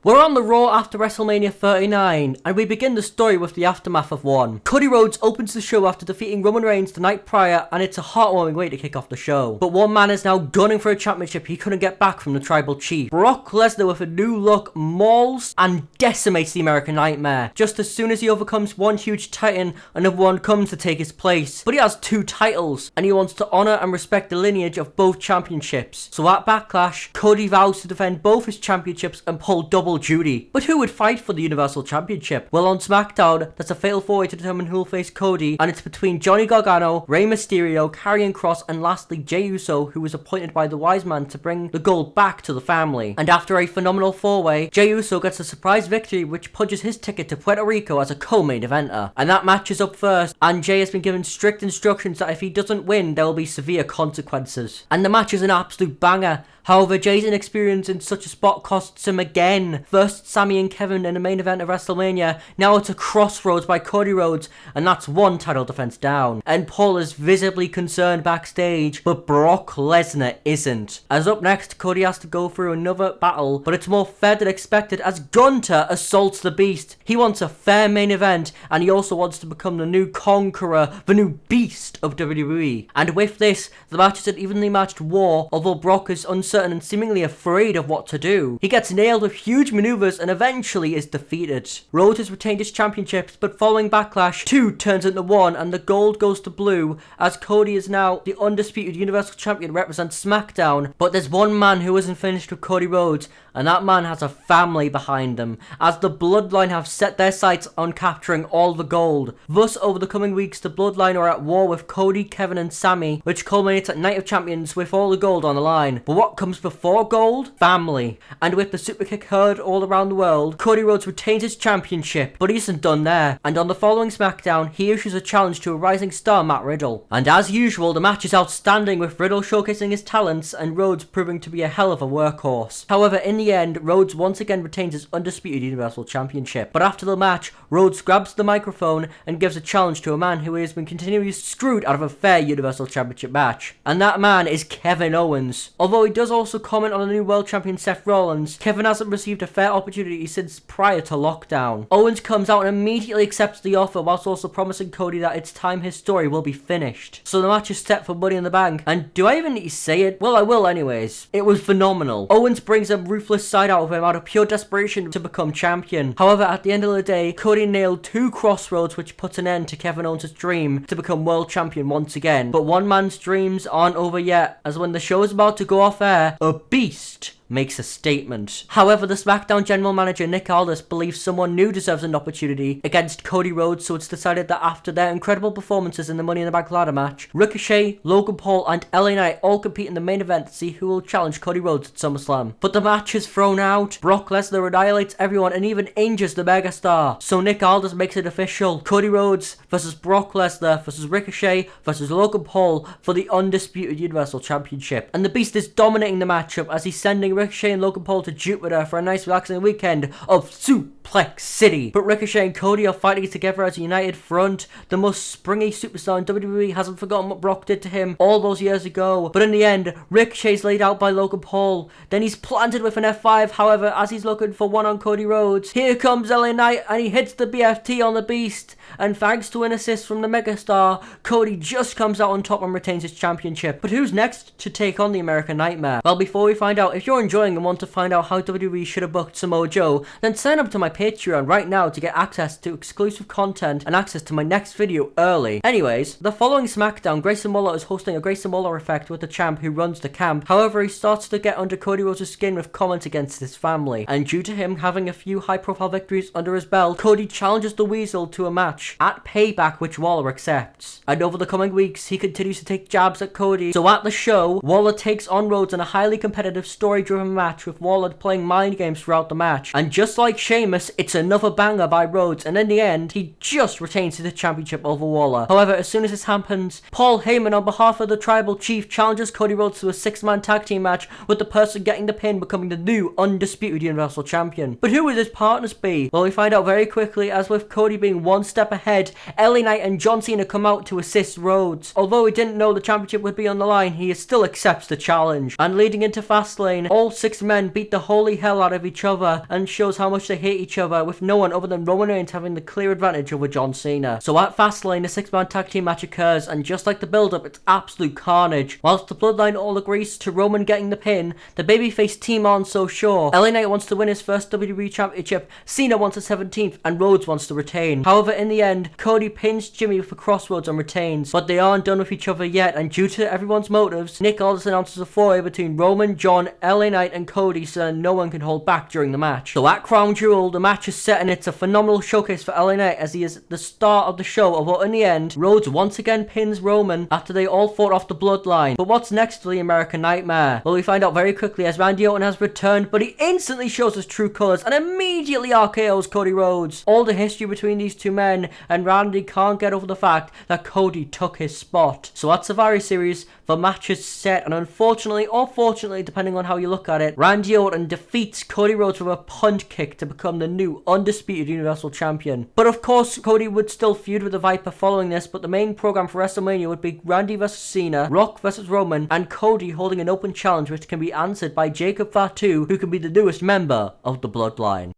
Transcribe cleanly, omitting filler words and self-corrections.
We're on the Raw after WrestleMania 39, and we begin the story with the aftermath of one. Cody Rhodes opens the show after defeating Roman Reigns the night prior, and it's a heartwarming way to kick off the show. But one man is now gunning for a championship he couldn't get back from the Tribal Chief. Brock Lesnar, with a new look, mauls and decimates the American Nightmare. Just as soon as he overcomes one huge titan, another one comes to take his place. But he has two titles, and he wants to honour and respect the lineage of both championships. So at Backlash, Cody vows to defend both his championships and pull double duty. But who would fight for the Universal Championship? Well, on SmackDown, there's a fatal four-way to determine who'll face Cody, and it's between Johnny Gargano, Rey Mysterio, Karrion Kross, and lastly Jey Uso, who was appointed by the Wise Man to bring the gold back to the family. And after a phenomenal four-way, Jey Uso gets a surprise victory which punches his ticket to Puerto Rico as a co-main eventer. And that match is up first, and Jey has been given strict instructions that if he doesn't win, there will be severe consequences. And the match is an absolute banger. However, Jey's inexperience in such a spot costs him again. First Sami and Kevin in the main event of WrestleMania, now it's a crossroads by Cody Rhodes, and that's one title defense down. And Paul is visibly concerned backstage, but Brock Lesnar isn't. As up next, Cody has to go through another battle, but it's more fair than expected as Gunter assaults the Beast. He wants a fair main event, and he also wants to become the new conqueror, the new beast of WWE. And with this, the match is an evenly matched war, although Brock is uncertain and seemingly afraid of what to do. He gets nailed with huge maneuvers and eventually is defeated. Rhodes has retained his championships, but following Backlash, 2 turns into 1 and the gold goes to blue as Cody is now the undisputed Universal Champion, represents SmackDown. But there's one man who isn't finished with Cody Rhodes, and that man has a family behind them, as the Bloodline have set their sights on capturing all the gold. Thus, over the coming weeks, the Bloodline are at war with Cody, Kevin and Sami, which culminates at Night of Champions with all the gold on the line. But what comes before gold? Family. And with the Superkick heard all around the world, Cody Rhodes retains his championship, but he isn't done there. And on the following SmackDown, he issues a challenge to a rising star, Matt Riddle. And as usual, the match is outstanding, with Riddle showcasing his talents and Rhodes proving to be a hell of a workhorse. However, in the end, Rhodes once again retains his undisputed Universal Championship. But after the match, Rhodes grabs the microphone and gives a challenge to a man who has been continually screwed out of a fair Universal Championship match. And that man is Kevin Owens. Although he does also comment on the new world champion Seth Rollins, Kevin hasn't received a fair opportunity since prior to lockdown. Owens comes out and immediately accepts the offer, whilst also promising Cody that it's time his story will be finished. So the match is set for Money in the Bank, and do I even need to say it? Well, I will anyways. It was phenomenal. Owens brings a ruthless side out of him out of pure desperation to become champion. However, at the end of the day, Cody nailed 2 crossroads which puts an end to Kevin Owens' dream to become world champion once again. But one man's dreams aren't over yet, as when the show is about to go off air, a beast makes a statement. However, the SmackDown general manager Nick Aldis believes someone new deserves an opportunity against Cody Rhodes, so it's decided that after their incredible performances in the Money in the Bank ladder match, Ricochet, Logan Paul and LA Knight all compete in the main event to see who will challenge Cody Rhodes at SummerSlam. But the match is thrown out. Brock Lesnar annihilates everyone and even injures the megastar. So Nick Aldis makes it official. Cody Rhodes versus Brock Lesnar versus Ricochet versus Logan Paul for the undisputed Universal Championship. And the Beast is dominating the matchup as he's sending Ricochet and Logan Paul to Jupiter for a nice relaxing weekend of Suplex City. But Ricochet and Cody are fighting together as a united front. The most springy superstar in WWE hasn't forgotten what Brock did to him all those years ago. But in the end, Ricochet's laid out by Logan Paul. Then he's planted with an F5. However, as he's looking for one on Cody Rhodes, here comes LA Knight and he hits the BFT on the Beast. And thanks to an assist from the megastar, Cody just comes out on top and retains his championship. But who's next to take on the American Nightmare? Well, before we find out, if you're enjoying and want to find out how WWE should have booked Samoa Joe, then sign up to my Patreon right now to get access to exclusive content and access to my next video early. Anyways, the following SmackDown, Grayson Waller is hosting a Grayson Waller effect with the champ who runs the camp. However, he starts to get under Cody Rhodes' skin with comments against his family. And due to him having a few high-profile victories under his belt, Cody challenges the Weasel to a match at Payback, which Waller accepts. And over the coming weeks, he continues to take jabs at Cody. So at the show, Waller takes on Rhodes in a highly competitive, story-driven match, with Waller playing mind games throughout the match. And just like Sheamus, course, it's another banger by Rhodes, and in the end, he just retains the championship over Waller. However, as soon as this happens, Paul Heyman on behalf of the Tribal Chief challenges Cody Rhodes to a 6-man tag team match, with the person getting the pin becoming the new undisputed Universal Champion. But who would his partners be? Well, we find out very quickly, as with Cody being one step ahead, LA Knight and John Cena come out to assist Rhodes. Although he didn't know the championship would be on the line, he still accepts the challenge. And leading into Fastlane, all 6 men beat the holy hell out of each other and shows how much they hate each other, with no one other than Roman Reigns having the clear advantage over John Cena. So at Fastlane, the 6-man tag team match occurs, and just like the build-up, it's absolute carnage. Whilst the Bloodline all agrees to Roman getting the pin, the babyface team aren't so sure. LA Knight wants to win his first WWE Championship, Cena wants a 17th, and Rhodes wants to retain. However, in the end, Cody pins Jimmy with a crossroads and retains. But they aren't done with each other yet, and due to everyone's motives, Nick Aldis announces a four-way between Roman, John, LA Knight, and Cody, so that no one can hold back during the match. So at Crown Jewel, the match is set, and it's a phenomenal showcase for LA Knight, as he is the star of the show, although in the end, Rhodes once again pins Roman after they all fought off the Bloodline. But what's next for the American Nightmare? Well, we find out very quickly as Randy Orton has returned, but he instantly shows his true colours and immediately RKOs Cody Rhodes. All the history between these two men, and Randy can't get over the fact that Cody took his spot. So at Survivor Series, the match is set, and unfortunately, or fortunately, depending on how you look at it, Randy Orton defeats Cody Rhodes with a punt kick to become the new undisputed Universal Champion. But of course, Cody would still feud with the Viper following this, but the main program for WrestleMania would be Randy vs Cena, Rock vs Roman, and Cody holding an open challenge which can be answered by Jacob Fatu, who can be the newest member of the Bloodline.